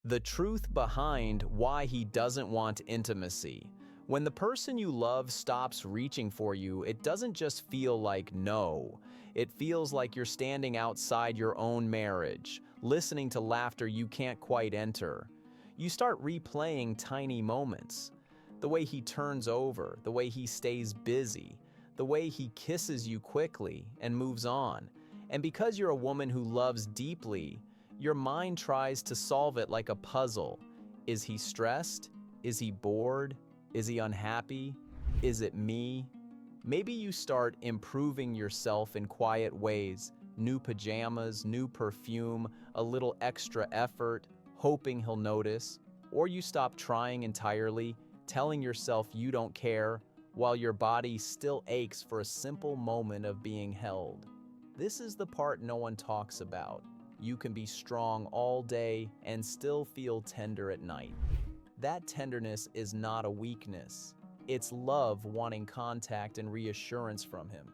The truth behind why he doesn't want intimacy. When the person you love stops reaching for you, it doesn't just feel like no. It feels like you're standing outside your own marriage, listening to laughter you can't quite enter. You start replaying tiny moments. The way he turns over, the way he stays busy, the way he kisses you quickly and moves on. And because you're a woman who loves deeply, your mind tries to solve it like a puzzle. Is he stressed? Is he bored? Is he unhappy? Is it me? Maybe you start improving yourself in quiet ways. New pajamas, new perfume, a little extra effort, hoping he'll notice. Or you stop trying entirely, telling yourself you don't care, while your body still aches for a simple moment of being held. This is the part no one talks about. You can be strong all day and still feel tender at night. That tenderness is not a weakness. It's love wanting contact and reassurance from him.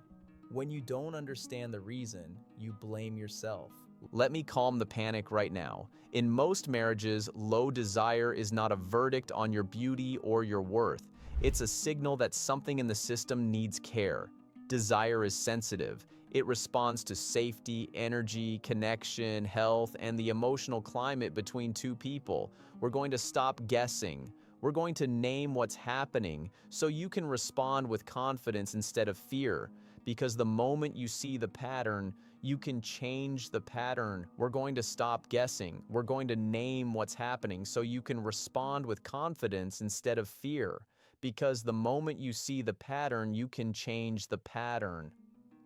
When you don't understand the reason, you blame yourself. Let me calm the panic right now. In most marriages, low desire is not a verdict on your beauty or your worth. It's a signal that something in the system needs care. Desire is sensitive. It responds to safety, energy, connection, health, and the emotional climate between two people. We're going to stop guessing. We're going to name what's happening so you can respond with confidence instead of fear. Because the moment you see the pattern, you can change the pattern. We're going to stop guessing. We're going to name what's happening so you can respond with confidence instead of fear. Because the moment you see the pattern, you can change the pattern.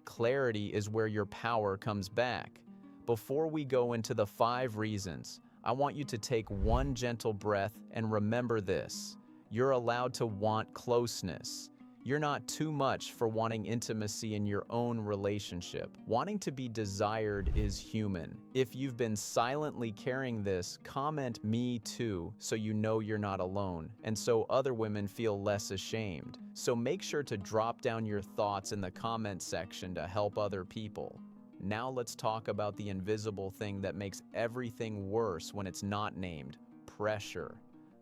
Clarity is where your power comes back. Before we go into the 5 reasons, I want you to take one gentle breath and remember this. You're allowed to want closeness. You're not too much for wanting intimacy in your own relationship. Wanting to be desired is human. If you've been silently carrying this, comment "me too" so you know you're not alone, and so other women feel less ashamed. So make sure to drop down your thoughts in the comment section to help other people. Now let's talk about the invisible thing that makes everything worse when it's not named: pressure.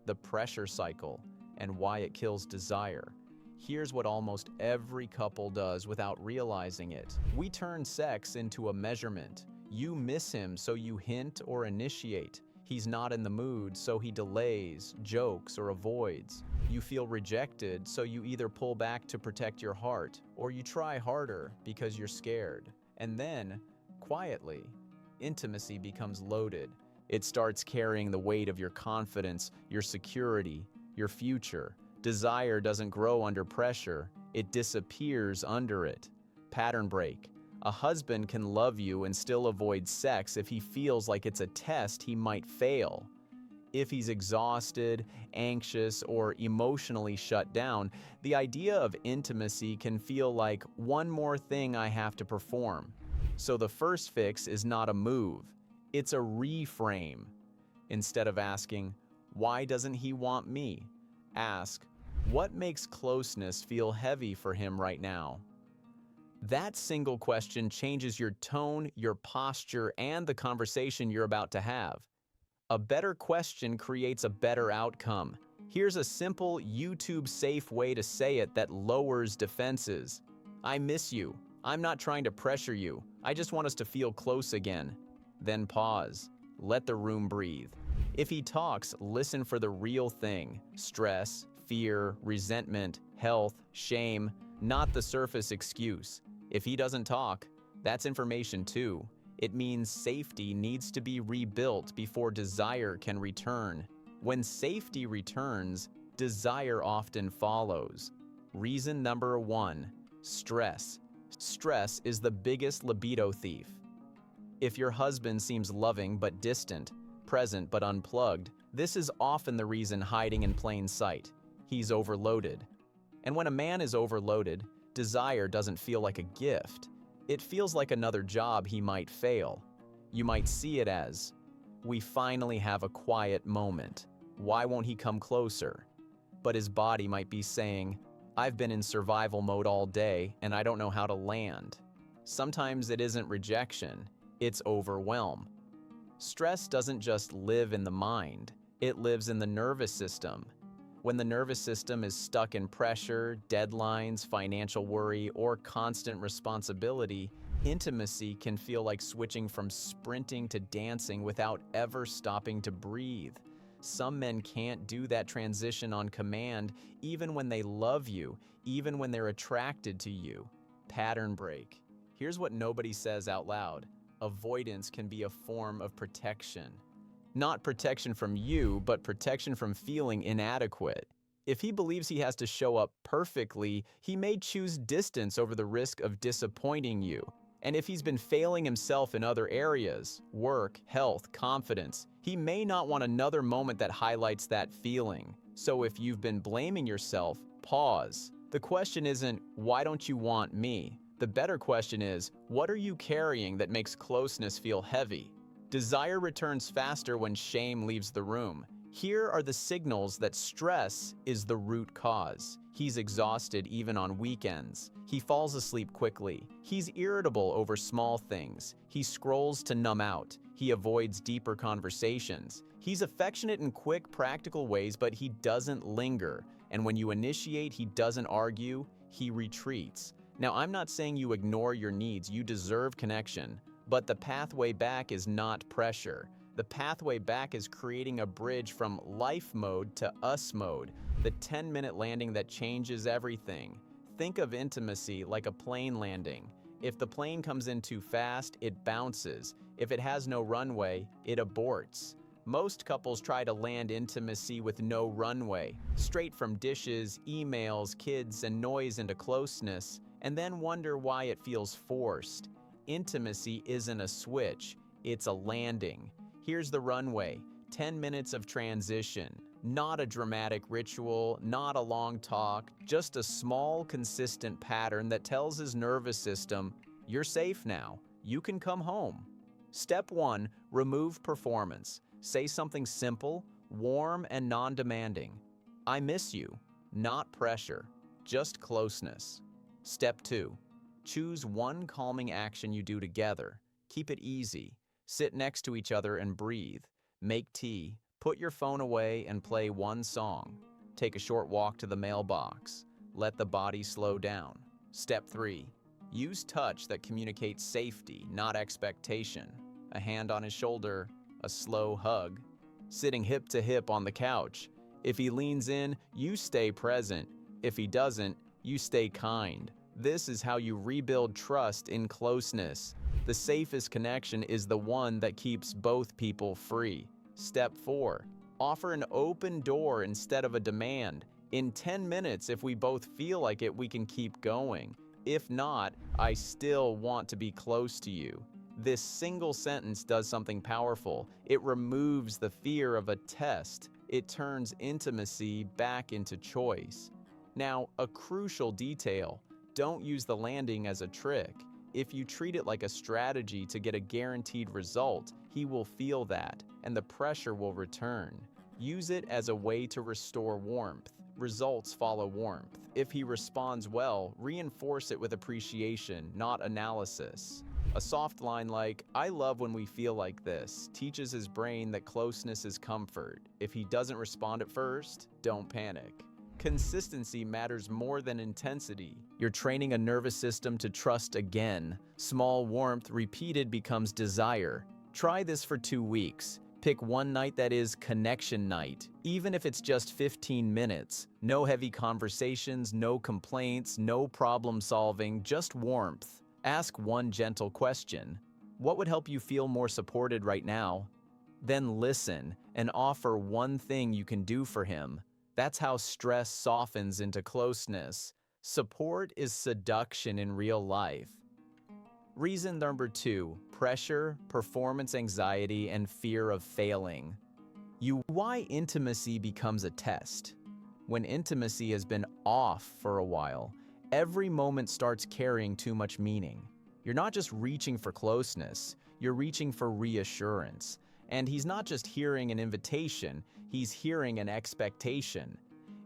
The pressure cycle, and why it kills desire. Here's what almost every couple does without realizing it. We turn sex into a measurement. You miss him, so you hint or initiate. He's not in the mood, so he delays, jokes, or avoids. You feel rejected, so you either pull back to protect your heart, or you try harder because you're scared. And then, quietly, intimacy becomes loaded. It starts carrying the weight of your confidence, your security, your future. Desire doesn't grow under pressure, it disappears under it. Pattern break. A husband can love you and still avoid sex if he feels like it's a test he might fail. If he's exhausted, anxious, or emotionally shut down, the idea of intimacy can feel like one more thing I have to perform. So the first fix is not a move, it's a reframe. Instead of asking, "Why doesn't he want me?" ask, "What makes closeness feel heavy for him right now?" That single question changes your tone, your posture, and the conversation you're about to have. A better question creates a better outcome. Here's a simple, YouTube-safe way to say it that lowers defenses. "I miss you. I'm not trying to pressure you. I just want us to feel close again." Then pause. Let the room breathe. If he talks, listen for the real thing: stress, fear, resentment, health, shame, not the surface excuse. If he doesn't talk, that's information too. It means safety needs to be rebuilt before desire can return. When safety returns, desire often follows. Reason number 1, stress. Stress is the biggest libido thief. If your husband seems loving but distant, present but unplugged, this is often the reason hiding in plain sight. He's overloaded. And when a man is overloaded, desire doesn't feel like a gift. It feels like another job he might fail. You might see it as, "We finally have a quiet moment. Why won't he come closer?" But his body might be saying, "I've been in survival mode all day and I don't know how to land." Sometimes it isn't rejection, it's overwhelm. Stress doesn't just live in the mind, it lives in the nervous system. When the nervous system is stuck in pressure, deadlines, financial worry, or constant responsibility, intimacy can feel like switching from sprinting to dancing without ever stopping to breathe. Some men can't do that transition on command, even when they love you, even when they're attracted to you. Pattern break. Here's what nobody says out loud. Avoidance can be a form of protection. Not protection from you, but protection from feeling inadequate. If he believes he has to show up perfectly, he may choose distance over the risk of disappointing you. And if he's been failing himself in other areas, work, health, confidence, he may not want another moment that highlights that feeling. So if you've been blaming yourself, pause. The question isn't, why don't you want me? The better question is, what are you carrying that makes closeness feel heavy? Desire returns faster when shame leaves the room. Here are the signals that stress is the root cause. He's exhausted even on weekends. He falls asleep quickly. He's irritable over small things. He scrolls to numb out. He avoids deeper conversations. He's affectionate in quick, practical ways, but he doesn't linger. And when you initiate, he doesn't argue, he retreats. Now, I'm not saying you ignore your needs. You deserve connection. But the pathway back is not pressure. The pathway back is creating a bridge from life mode to us mode, the 10-minute landing that changes everything. Think of intimacy like a plane landing. If the plane comes in too fast, it bounces. If it has no runway, it aborts. Most couples try to land intimacy with no runway, straight from dishes, emails, kids, and noise into closeness, and then wonder why it feels forced. Intimacy isn't a switch, it's a landing. Here's the runway, 10 minutes of transition. Not a dramatic ritual, not a long talk, just a small, consistent pattern that tells his nervous system, you're safe now, you can come home. Step 1, remove performance. Say something simple, warm, and non-demanding. I miss you, not pressure, just closeness. Step 2, choose one calming action you do together. Keep it easy. Sit next to each other and breathe. Make tea. Put your phone away and play one song. Take a short walk to the mailbox. Let the body slow down. Step 3, use touch that communicates safety, not expectation. A hand on his shoulder, a slow hug. Sitting hip to hip on the couch. If he leans in, you stay present. If he doesn't, you stay kind. This is how you rebuild trust in closeness. The safest connection is the one that keeps both people free. Step 4, offer an open door instead of a demand. In 10 minutes, if we both feel like it, we can keep going. If not, I still want to be close to you. This single sentence does something powerful. It removes the fear of a test. It turns intimacy back into choice. Now, a crucial detail. Don't use the landing as a trick. If you treat it like a strategy to get a guaranteed result, he will feel that, and the pressure will return. Use it as a way to restore warmth. Results follow warmth. If he responds well, reinforce it with appreciation, not analysis. A soft line like, I love when we feel like this, teaches his brain that closeness is comfort. If he doesn't respond at first, don't panic. Consistency matters more than intensity. You're training a nervous system to trust again. Small warmth repeated becomes desire. Try this for 2 weeks. Pick one night that is connection night, even if it's just 15 minutes. No heavy conversations, no complaints, no problem solving, just warmth. Ask one gentle question. What would help you feel more supported right now? Then listen and offer one thing you can do for him. That's how stress softens into closeness. Support is seduction in real life. Reason number 2, pressure, performance anxiety, and fear of failing. Why intimacy becomes a test. When intimacy has been off for a while, every moment starts carrying too much meaning. You're not just reaching for closeness, you're reaching for reassurance. And he's not just hearing an invitation, he's hearing an expectation.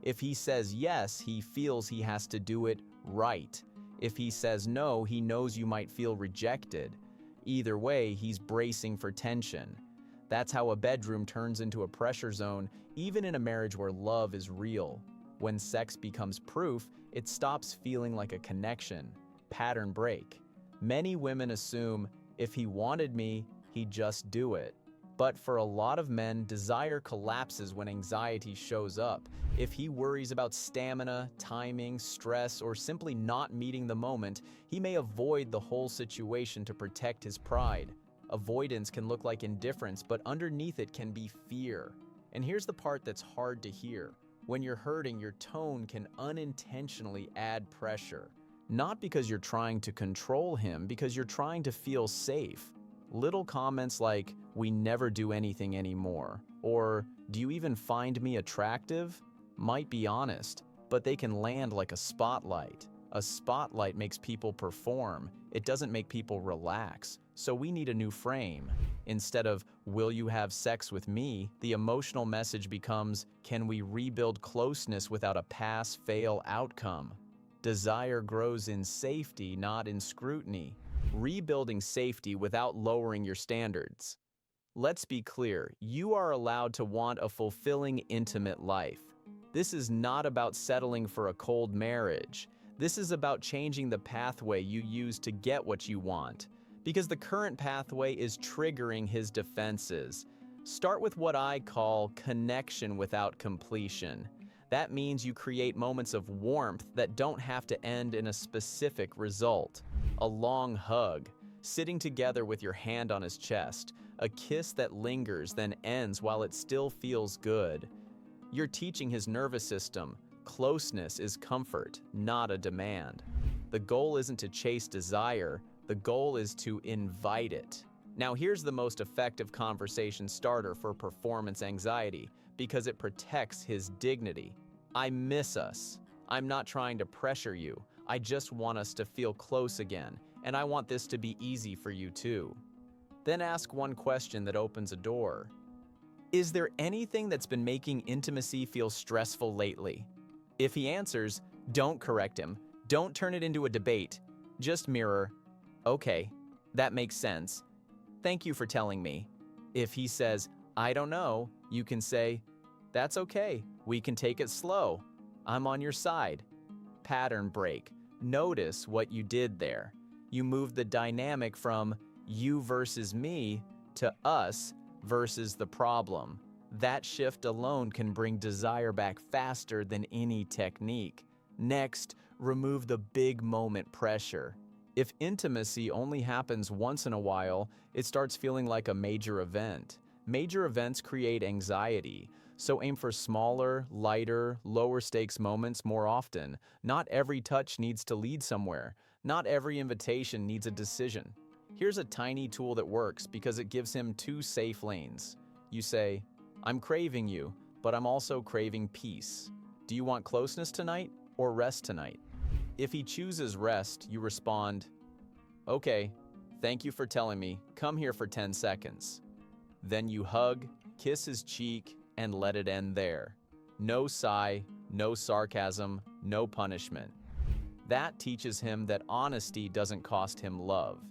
If he says yes, he feels he has to do it right. If he says no, he knows you might feel rejected. Either way, he's bracing for tension. That's how a bedroom turns into a pressure zone, even in a marriage where love is real. When sex becomes proof, it stops feeling like a connection. Pattern break. Many women assume, if he wanted me, he'd just do it. But for a lot of men, desire collapses when anxiety shows up. If he worries about stamina, timing, stress, or simply not meeting the moment, he may avoid the whole situation to protect his pride. Avoidance can look like indifference, but underneath it can be fear. And here's the part that's hard to hear. When you're hurting, your tone can unintentionally add pressure. Not because you're trying to control him, because you're trying to feel safe. Little comments like, "We never do anything anymore," or "Do you even find me attractive?" might be honest, but they can land like a spotlight. A spotlight makes people perform. It doesn't make people relax. So we need a new frame. Instead of, "Will you have sex with me?" the emotional message becomes, "Can we rebuild closeness without a pass-fail outcome?" Desire grows in safety, not in scrutiny. Rebuilding safety without lowering your standards. Let's be clear, you are allowed to want a fulfilling, intimate life. This is not about settling for a cold marriage. This is about changing the pathway you use to get what you want. Because the current pathway is triggering his defenses. Start with what I call connection without completion. That means you create moments of warmth that don't have to end in a specific result. A long hug, sitting together with your hand on his chest, a kiss that lingers then ends while it still feels good. You're teaching his nervous system, closeness is comfort, not a demand. The goal isn't to chase desire, the goal is to invite it. Now here's the most effective conversation starter for performance anxiety, because it protects his dignity. "I miss us. I'm not trying to pressure you. I just want us to feel close again, and I want this to be easy for you too." Then ask one question that opens a door. Is there anything that's been making intimacy feel stressful lately? If he answers, don't correct him. Don't turn it into a debate. Just mirror, "Okay, that makes sense. Thank you for telling me." If he says, "I don't know," you can say, "That's okay. We can take it slow. I'm on your side." Pattern break. Notice what you did there. You moved the dynamic from you versus me to us versus the problem. That shift alone can bring desire back faster than any technique. Next, remove the big moment pressure. If intimacy only happens once in a while, it starts feeling like a major event. Major events create anxiety, so aim for smaller, lighter, lower stakes moments more often. Not every touch needs to lead somewhere. Not every invitation needs a decision. Here's a tiny tool that works because it gives him two safe lanes. You say, "I'm craving you, but I'm also craving peace. Do you want closeness tonight or rest tonight?" If he chooses rest, you respond, "Okay, thank you for telling me. Come here for 10 seconds. Then you hug, kiss his cheek, and let it end there. No sigh, no sarcasm, no punishment. That teaches him that honesty doesn't cost him love.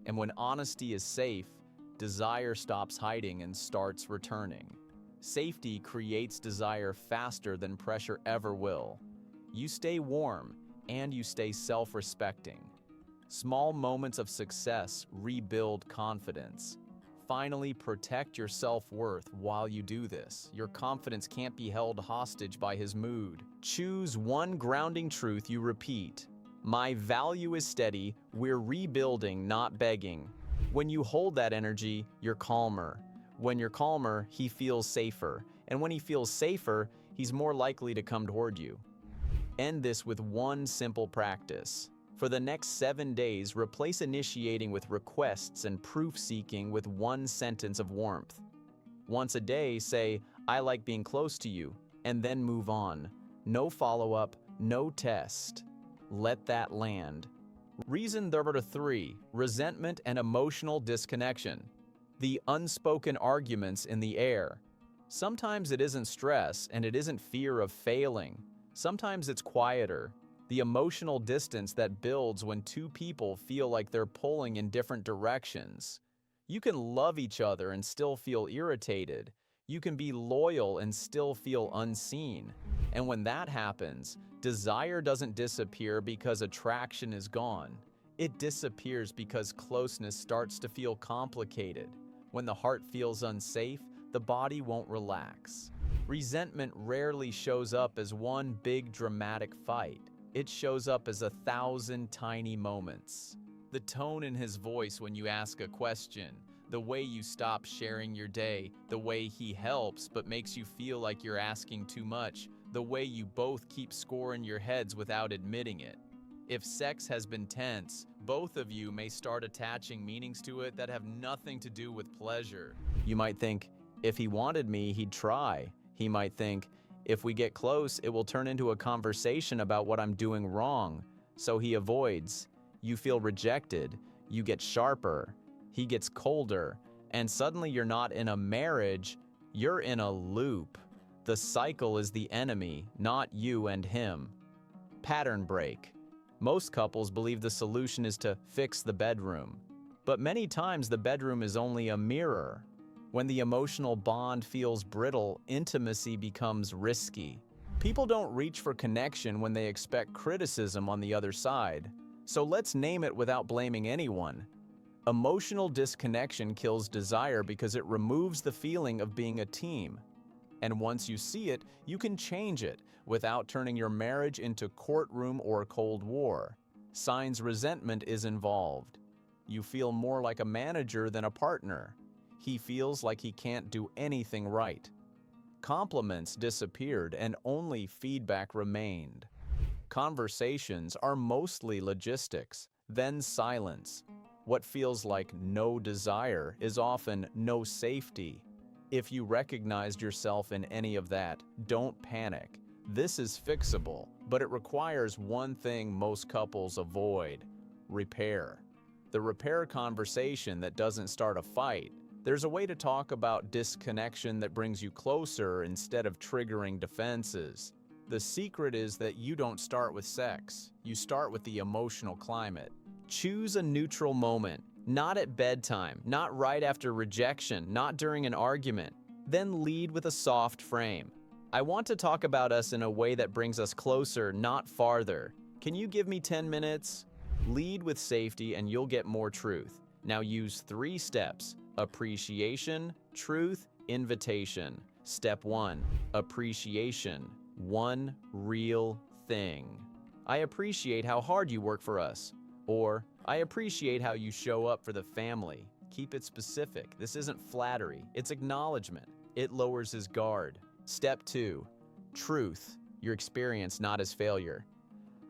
And when honesty is safe, desire stops hiding and starts returning. Safety creates desire faster than pressure ever will. You stay warm, and you stay self-respecting. Small moments of success rebuild confidence. Finally, protect your self-worth while you do this. Your confidence can't be held hostage by his mood. Choose one grounding truth you repeat. My value is steady. We're rebuilding, not begging. When you hold that energy, you're calmer. When you're calmer, he feels safer. And when he feels safer, he's more likely to come toward you. End this with one simple practice. For the next 7 days, replace initiating with requests and proof-seeking with one sentence of warmth. Once a day, say, "I like being close to you," and then move on. No follow-up, no test. Let that land. Reason number 3, resentment and emotional disconnection. The unspoken arguments in the air. Sometimes it isn't stress and it isn't fear of failing. Sometimes it's quieter. The emotional distance that builds when two people feel like they're pulling in different directions. You can love each other and still feel irritated. You can be loyal and still feel unseen. And when that happens, desire doesn't disappear because attraction is gone. It disappears because closeness starts to feel complicated. When the heart feels unsafe, the body won't relax. Resentment rarely shows up as one big dramatic fight. It shows up as 1,000 tiny moments. The tone in his voice when you ask a question, the way you stop sharing your day, the way he helps but makes you feel like you're asking too much, the way you both keep score in your heads without admitting it. If sex has been tense, both of you may start attaching meanings to it that have nothing to do with pleasure. You might think, if he wanted me, he'd try. He might think, if we get close, it will turn into a conversation about what I'm doing wrong. So he avoids. You feel rejected. You get sharper. He gets colder. And suddenly you're not in a marriage, you're in a loop. The cycle is the enemy, not you and him. Pattern break. Most couples believe the solution is to fix the bedroom. But many times the bedroom is only a mirror. When the emotional bond feels brittle, intimacy becomes risky. People don't reach for connection when they expect criticism on the other side. So let's name it without blaming anyone. Emotional disconnection kills desire because it removes the feeling of being a team. And once you see it, you can change it without turning your marriage into courtroom or Cold War. Signs resentment is involved. You feel more like a manager than a partner. He feels like he can't do anything right. Compliments disappeared and only feedback remained. Conversations are mostly logistics, then silence. What feels like no desire is often no safety. If you recognized yourself in any of that, don't panic. This is fixable, but it requires one thing most couples avoid: repair. The repair conversation that doesn't start a fight. There's a way to talk about disconnection that brings you closer instead of triggering defenses. The secret is that you don't start with sex. You start with the emotional climate. Choose a neutral moment, not at bedtime, not right after rejection, not during an argument. Then lead with a soft frame. I want to talk about us in a way that brings us closer, not farther. Can you give me 10 minutes? Lead with safety and you'll get more truth. Now use 3 steps: appreciation, truth, invitation. Step 1, appreciation. One real thing. I appreciate how hard you work for us. Or, I appreciate how you show up for the family. Keep it specific. This isn't flattery, it's acknowledgement. It lowers his guard. Step 2, truth. Your experience, not as failure.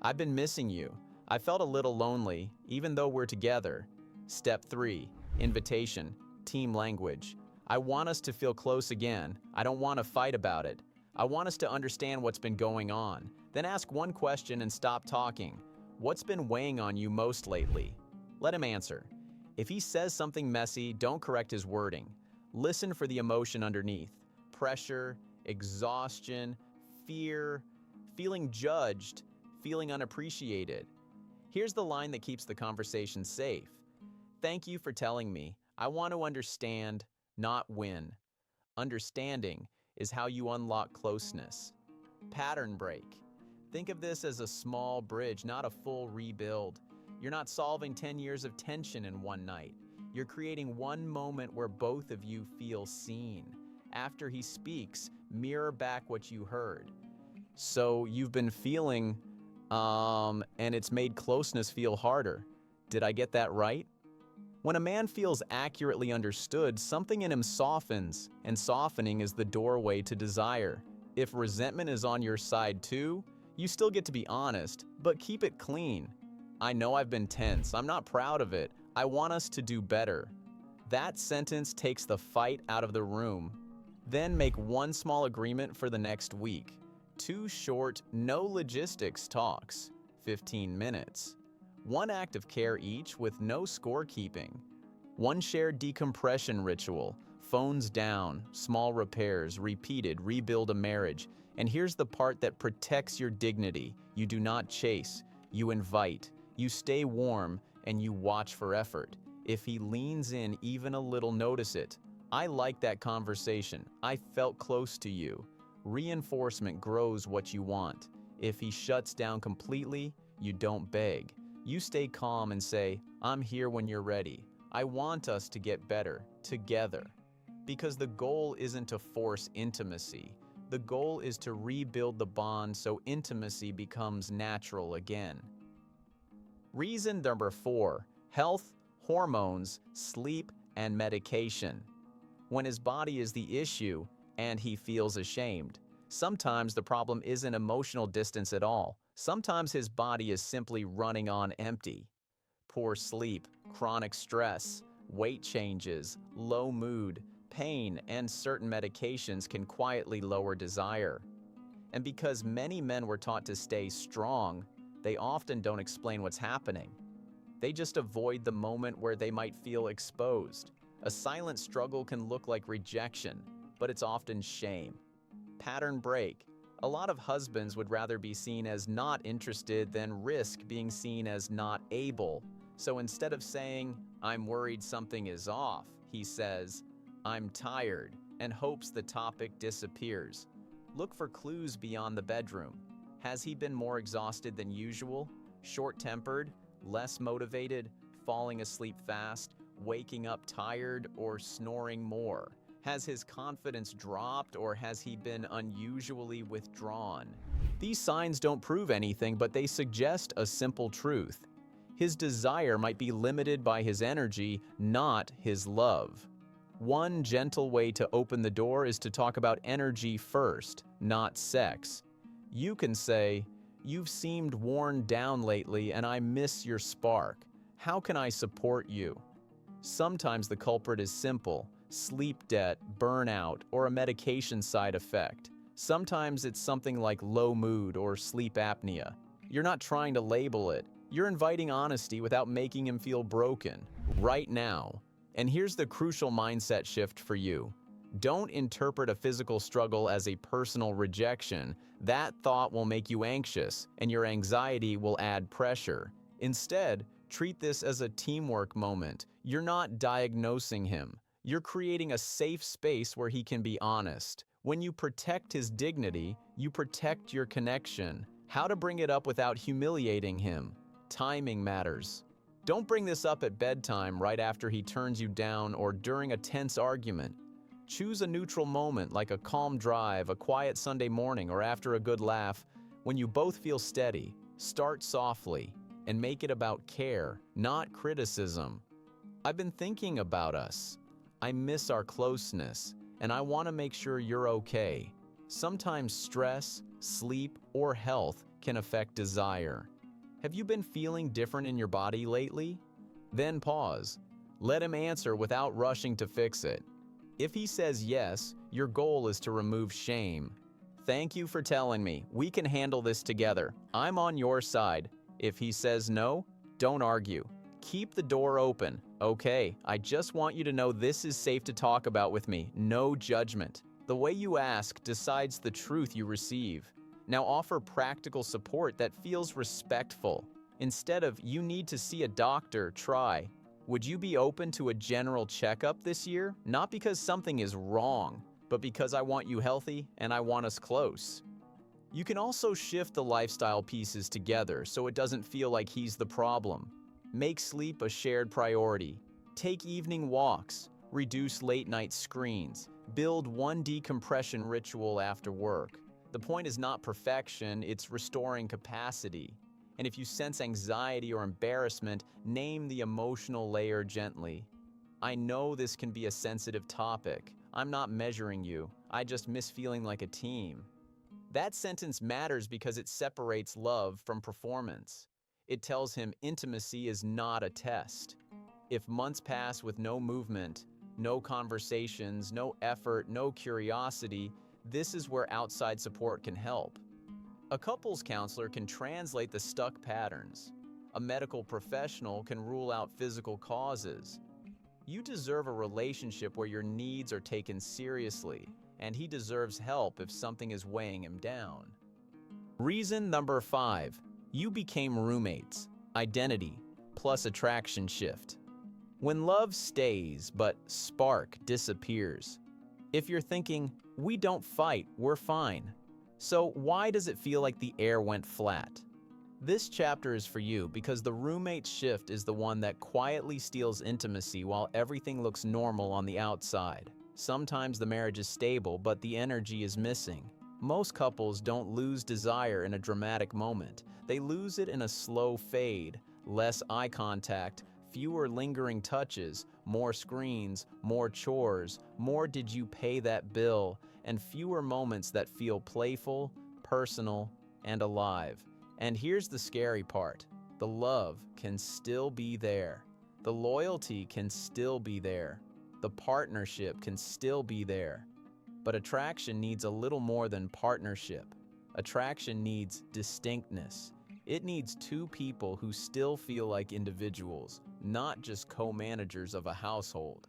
I've been missing you. I felt a little lonely, even though we're together. Step 3, invitation, team language. I want us to feel close again. I don't want to fight about it. I want us to understand what's been going on. Then ask one question and stop talking. What's been weighing on you most lately? Let him answer. If he says something messy, don't correct his wording. Listen for the emotion underneath. Pressure, exhaustion, fear, feeling judged, feeling unappreciated. Here's the line that keeps the conversation safe. Thank you for telling me. I want to understand, not win. Understanding is how you unlock closeness. Pattern break. Think of this as a small bridge, not a full rebuild. You're not solving 10 years of tension in one night. You're creating one moment where both of you feel seen. After he speaks, mirror back what you heard. So you've been feeling, and it's made closeness feel harder. Did I get that right? When a man feels accurately understood, something in him softens, and softening is the doorway to desire. If resentment is on your side too, you still get to be honest, but keep it clean. I know I've been tense. I'm not proud of it. I want us to do better. That sentence takes the fight out of the room. Then make one small agreement for the next week. 2 short, no logistics talks, 15 minutes. 1 act of care each with no scorekeeping. 1 shared decompression ritual, phones down, small repairs, repeated, rebuild a marriage. And here's the part that protects your dignity. You do not chase, you invite, you stay warm, and you watch for effort. If he leans in even a little, notice it. I like that conversation. I felt close to you. Reinforcement grows what you want. If he shuts down completely, you don't beg. You stay calm and say, I'm here when you're ready. I want us to get better, together. Because the goal isn't to force intimacy. The goal is to rebuild the bond so intimacy becomes natural again. Reason number 4, health, hormones, sleep, and medication. When his body is the issue and he feels ashamed. Sometimes the problem isn't emotional distance at all. Sometimes his body is simply running on empty. Poor sleep, chronic stress, weight changes, low mood, pain, and certain medications can quietly lower desire. And because many men were taught to stay strong, they often don't explain what's happening. They just avoid the moment where they might feel exposed. A silent struggle can look like rejection, but it's often shame. Pattern break. A lot of husbands would rather be seen as not interested than risk being seen as not able. So instead of saying, I'm worried something is off, he says, I'm tired, and hopes the topic disappears. Look for clues beyond the bedroom. Has he been more exhausted than usual? Short-tempered? Less motivated? Falling asleep fast? Waking up tired? Or snoring more? Has his confidence dropped, or has he been unusually withdrawn? These signs don't prove anything, but they suggest a simple truth. His desire might be limited by his energy, not his love. One gentle way to open the door is to talk about energy first, not sex. You can say, you've seemed worn down lately and I miss your spark. How can I support you? Sometimes the culprit is simple, sleep debt, burnout, or a medication side effect. Sometimes it's something like low mood or sleep apnea. You're not trying to label it. You're inviting honesty without making him feel broken. Right now. And here's the crucial mindset shift for you. Don't interpret a physical struggle as a personal rejection. That thought will make you anxious, and your anxiety will add pressure. Instead, treat this as a teamwork moment. You're not diagnosing him. You're creating a safe space where he can be honest. When you protect his dignity, you protect your connection. How to bring it up without humiliating him. Timing matters. Don't bring this up at bedtime right after he turns you down or during a tense argument. Choose a neutral moment like a calm drive, a quiet Sunday morning, or after a good laugh. When you both feel steady, start softly and make it about care, not criticism. I've been thinking about us. I miss our closeness, and I want to make sure you're okay. Sometimes stress, sleep, or health can affect desire. Have you been feeling different in your body lately? Then pause. Let him answer without rushing to fix it. If he says yes, your goal is to remove shame. Thank you for telling me. We can handle this together. I'm on your side. If he says no, don't argue. Keep the door open. Okay, I just want you to know this is safe to talk about with me. No judgment. The way you ask decides the truth you receive. Now offer practical support that feels respectful. Instead of, you need to see a doctor, try, would you be open to a general checkup this year? Not because something is wrong, but because I want you healthy and I want us close. You can also shift the lifestyle pieces together so it doesn't feel like he's the problem. Make sleep a shared priority. Take evening walks. Reduce late-night screens. Build one decompression ritual after work. The point is not perfection, it's restoring capacity. And if you sense anxiety or embarrassment, name the emotional layer gently. I know this can be a sensitive topic. I'm not measuring you. I just miss feeling like a team. That sentence matters because it separates love from performance. It tells him intimacy is not a test. If months pass with no movement, no conversations, no effort, no curiosity, this is where outside support can help. A couples counselor can translate the stuck patterns. A medical professional can rule out physical causes. You deserve a relationship where your needs are taken seriously, and he deserves help if something is weighing him down. Reason number 5, you became roommates. Identity plus attraction shift. When love stays but spark disappears. If you're thinking, we don't fight, we're fine. So why does it feel like the air went flat? This chapter is for you because the roommate shift is the one that quietly steals intimacy while everything looks normal on the outside. Sometimes the marriage is stable, but the energy is missing. Most couples don't lose desire in a dramatic moment. They lose it in a slow fade, less eye contact, fewer lingering touches, more screens, more chores, more did you pay that bill, and fewer moments that feel playful, personal, and alive. And here's the scary part. The love can still be there. The loyalty can still be there. The partnership can still be there. But attraction needs a little more than partnership. Attraction needs distinctness. It needs two people who still feel like individuals, not just co-managers of a household.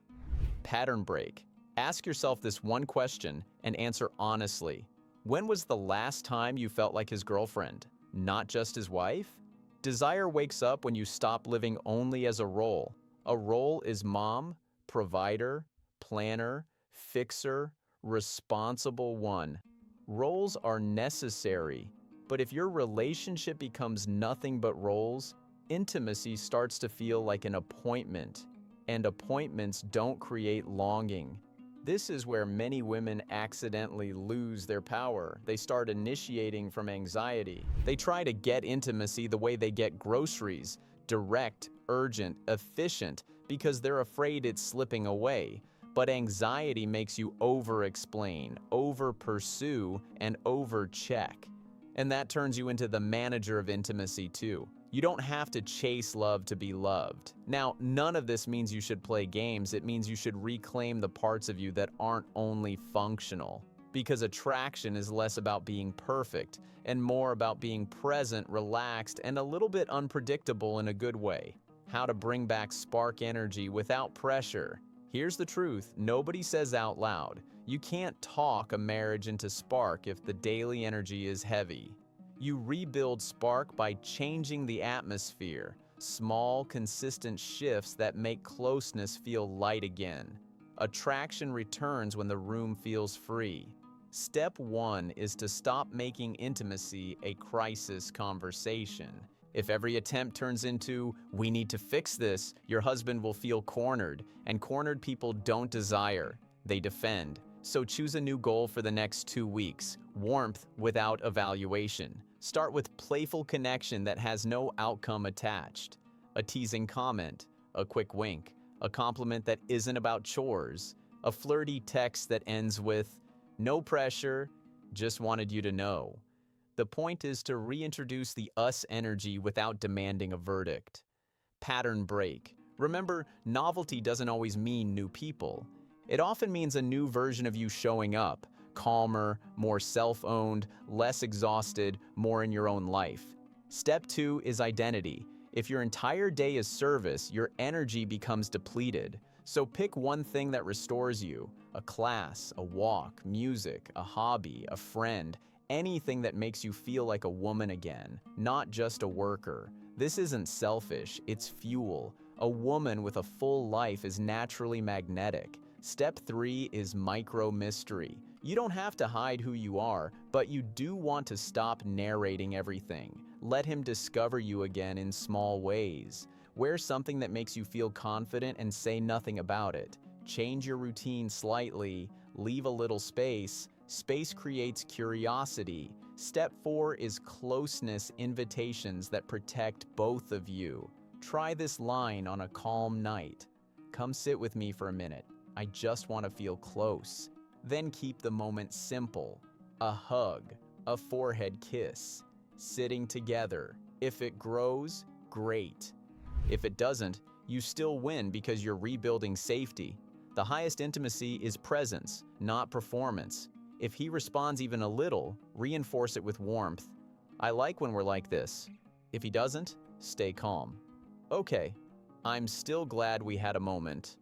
Pattern break. Ask yourself this one question and answer honestly. When was the last time you felt like his girlfriend, not just his wife? Desire wakes up when you stop living only as a role. A role is mom, provider, planner, fixer, responsible one. Roles are necessary, but if your relationship becomes nothing but roles, intimacy starts to feel like an appointment, and appointments don't create longing. This is where many women accidentally lose their power. They start initiating from anxiety. They try to get intimacy the way they get groceries, direct, urgent, efficient, because they're afraid it's slipping away. But anxiety makes you over-explain, over-pursue, and over-check. And that turns you into the manager of intimacy too. You don't have to chase love to be loved. Now, none of this means you should play games. It means you should reclaim the parts of you that aren't only functional. Because attraction is less about being perfect and more about being present, relaxed, and a little bit unpredictable in a good way. How to bring back spark energy without pressure. Here's the truth, nobody says out loud. You can't talk a marriage into spark if the daily energy is heavy. You rebuild spark by changing the atmosphere, small, consistent shifts that make closeness feel light again. Attraction returns when the room feels free. Step 1 is to stop making intimacy a crisis conversation. If every attempt turns into, we need to fix this, your husband will feel cornered, and cornered people don't desire, they defend. So choose a new goal for the next 2 weeks, warmth without evaluation. Start with playful connection that has no outcome attached. A teasing comment, a quick wink, a compliment that isn't about chores, a flirty text that ends with, no pressure, just wanted you to know. The point is to reintroduce the us energy without demanding a verdict. Pattern break. Remember, novelty doesn't always mean new people. It often means a new version of you showing up, calmer, more self-owned, less exhausted, more in your own life. Step 2 is identity. If your entire day is service, your energy becomes depleted. So pick one thing that restores you, a class, a walk, music, a hobby, a friend, anything that makes you feel like a woman again, not just a worker. This isn't selfish, it's fuel. A woman with a full life is naturally magnetic. Step 3 is micro-mystery. You don't have to hide who you are, but you do want to stop narrating everything. Let him discover you again in small ways. Wear something that makes you feel confident and say nothing about it. Change your routine slightly, leave a little space. Space creates curiosity. Step 4 is closeness invitations that protect both of you. Try this line on a calm night. Come sit with me for a minute. I just want to feel close. Then keep the moment simple. A hug, a forehead kiss, sitting together. If it grows, great. If it doesn't, you still win because you're rebuilding safety. The highest intimacy is presence, not performance. If he responds even a little, reinforce it with warmth. I like when we're like this. If he doesn't, stay calm. Okay, I'm still glad we had a moment.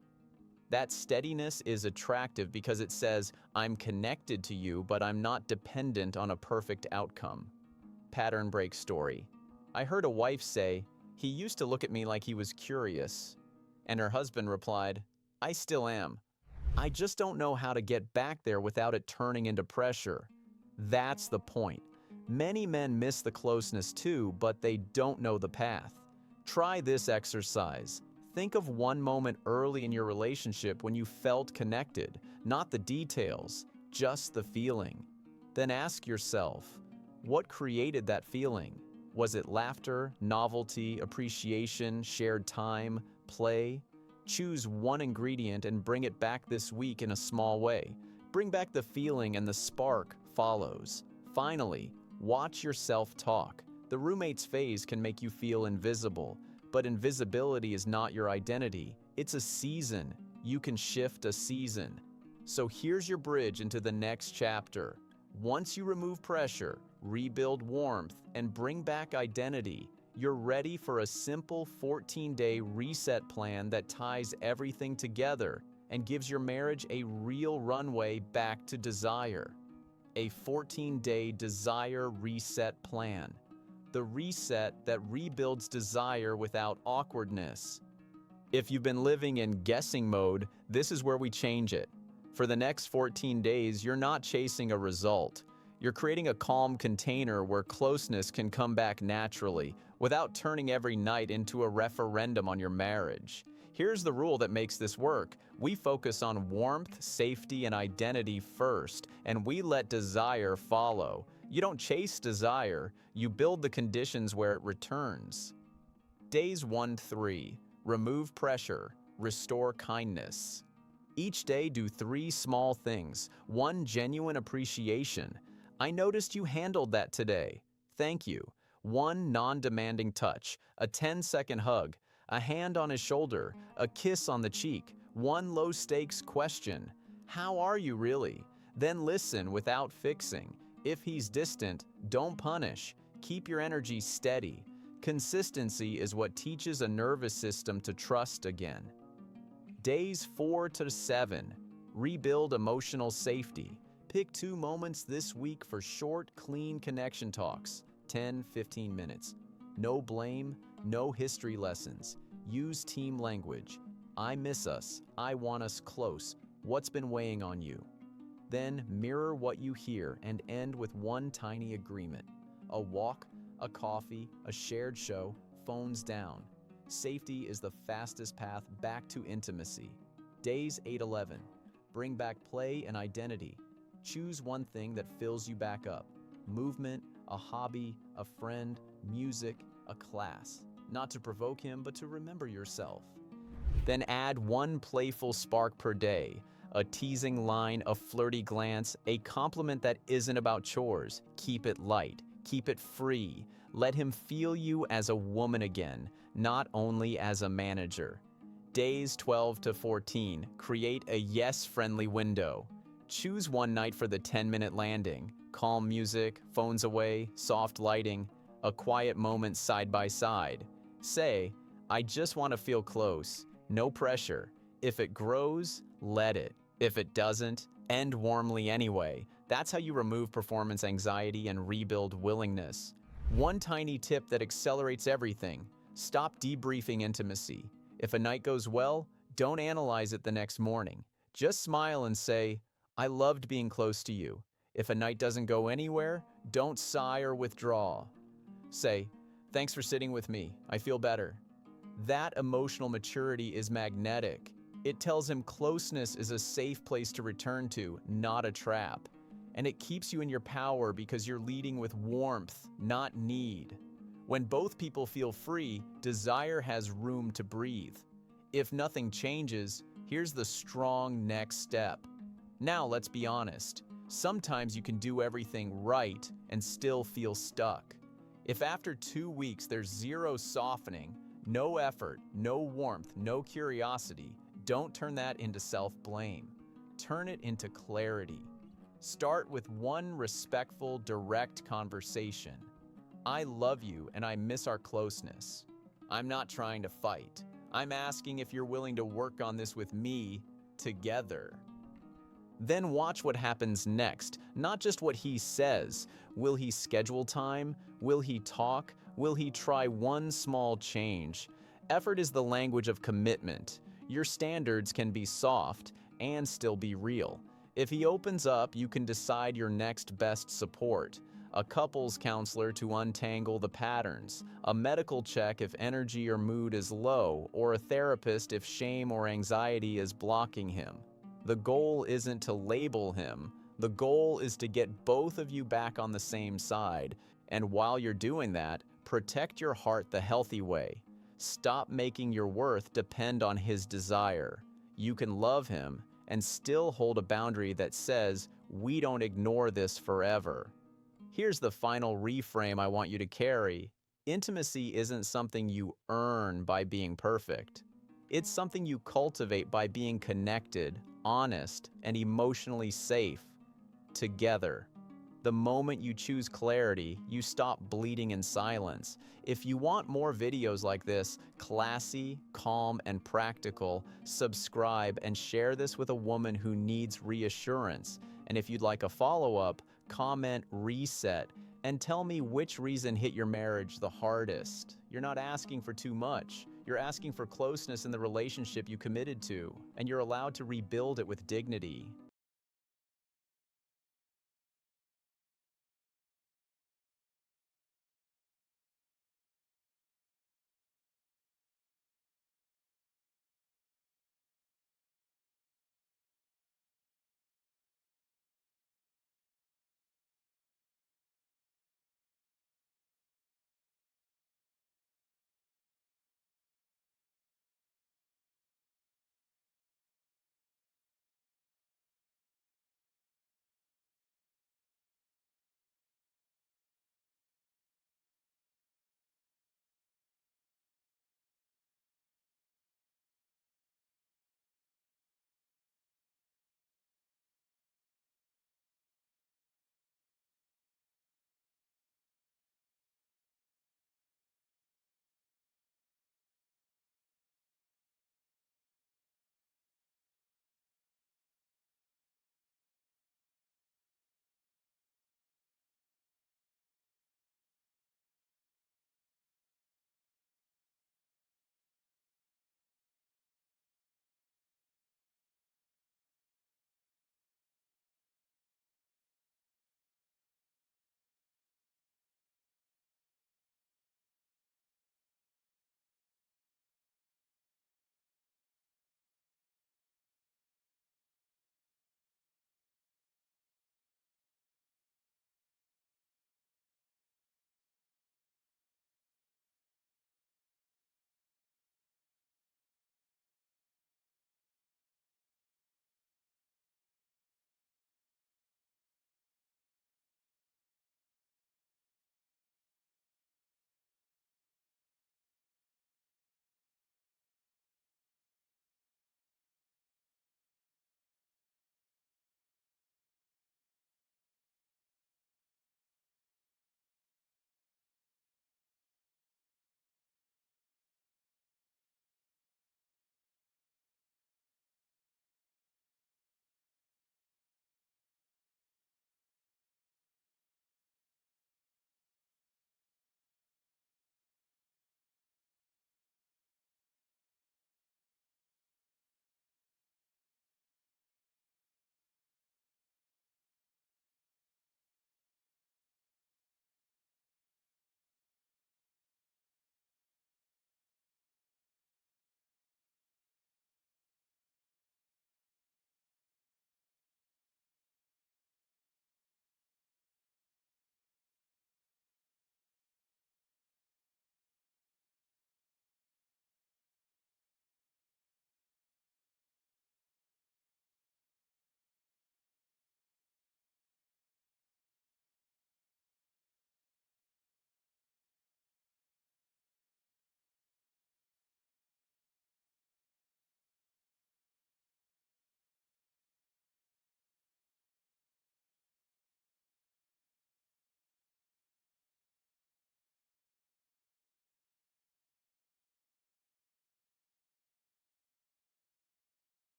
That steadiness is attractive because it says, I'm connected to you, but I'm not dependent on a perfect outcome. Pattern break story. I heard a wife say, he used to look at me like he was curious. And her husband replied, I still am. I just don't know how to get back there without it turning into pressure. That's the point. Many men miss the closeness too, but they don't know the path. Try this exercise. Think of one moment early in your relationship when you felt connected, not the details, just the feeling. Then ask yourself, what created that feeling? Was it laughter, novelty, appreciation, shared time, play? Choose one ingredient and bring it back this week in a small way. Bring back the feeling and the spark follows. Finally, watch yourself talk. The roommate's phase can make you feel invisible, but invisibility is not your identity. It's a season. You can shift a season. So here's your bridge into the next chapter. Once you remove pressure, rebuild warmth, and bring back identity, you're ready for a simple 14-day reset plan that ties everything together and gives your marriage a real runway back to desire. A 14-day desire reset plan. The reset that rebuilds desire without awkwardness. If you've been living in guessing mode, this is where we change it. For the next 14 days, you're not chasing a result. You're creating a calm container where closeness can come back naturally, without turning every night into a referendum on your marriage. Here's the rule that makes this work. We focus on warmth, safety, and identity first, and we let desire follow. You don't chase desire, you build the conditions where it returns. Days 1-3. Remove pressure. Restore kindness. Each day do 3 small things. 1 genuine appreciation. I noticed you handled that today. Thank you. 1 non-demanding touch. A 10-second hug. A hand on his shoulder. A kiss on the cheek. 1 low-stakes question. How are you really? Then listen without fixing. If he's distant, don't punish. Keep your energy steady. Consistency is what teaches a nervous system to trust again. Days 4-7. Rebuild emotional safety. Pick 2 moments this week for short, clean connection talks. 10-15 minutes. No blame, no history lessons. Use team language. I miss us. I want us close. What's been weighing on you? Then mirror what you hear and end with 1 tiny agreement. A walk, a coffee, a shared show, phones down. Safety is the fastest path back to intimacy. Days 8-11. Bring back play and identity. Choose one thing that fills you back up. Movement, a hobby, a friend, music, a class. Not to provoke him, but to remember yourself. Then add 1 playful spark per day. A teasing line, a flirty glance, a compliment that isn't about chores. Keep it light. Keep it free. Let him feel you as a woman again, not only as a manager. Days 12-14. Create a yes-friendly window. Choose one night for the 10-minute landing. Calm music, phones away, soft lighting, a quiet moment side by side. Say, I just want to feel close. No pressure. If it grows, let it. If it doesn't, end warmly anyway. That's how you remove performance anxiety and rebuild willingness. One tiny tip that accelerates everything. Stop debriefing intimacy. If a night goes well, don't analyze it the next morning. Just smile and say, I loved being close to you. If a night doesn't go anywhere, don't sigh or withdraw. Say, thanks for sitting with me. I feel better. That emotional maturity is magnetic. It tells him closeness is a safe place to return to, not a trap. And it keeps you in your power because you're leading with warmth, not need. When both people feel free, desire has room to breathe. If nothing changes, here's the strong next step. Now let's be honest. Sometimes you can do everything right and still feel stuck. If after 2 weeks there's 0 softening, no effort, no warmth, no curiosity, don't turn that into self-blame. Turn it into clarity. Start with 1 respectful, direct conversation. I love you and I miss our closeness. I'm not trying to fight. I'm asking if you're willing to work on this with me together. Then watch what happens next, not just what he says. Will he schedule time? Will he talk? Will he try 1 small change? Effort is the language of commitment. Your standards can be soft and still be real. If he opens up, you can decide your next best support. A couples counselor to untangle the patterns, a medical check if energy or mood is low, or a therapist if shame or anxiety is blocking him. The goal isn't to label him. The goal is to get both of you back on the same side. And while you're doing that, protect your heart the healthy way. Stop making your worth depend on his desire. You can love him and still hold a boundary that says, we don't ignore this forever. Here's the final reframe I want you to carry. Intimacy isn't something you earn by being perfect. It's something you cultivate by being connected, honest, and emotionally safe. Together. The moment you choose clarity, you stop bleeding in silence. If you want more videos like this, classy, calm, and practical, subscribe and share this with a woman who needs reassurance. And if you'd like a follow-up, comment reset and tell me which reason hit your marriage the hardest. You're not asking for too much. You're asking for closeness in the relationship you committed to, and you're allowed to rebuild it with dignity.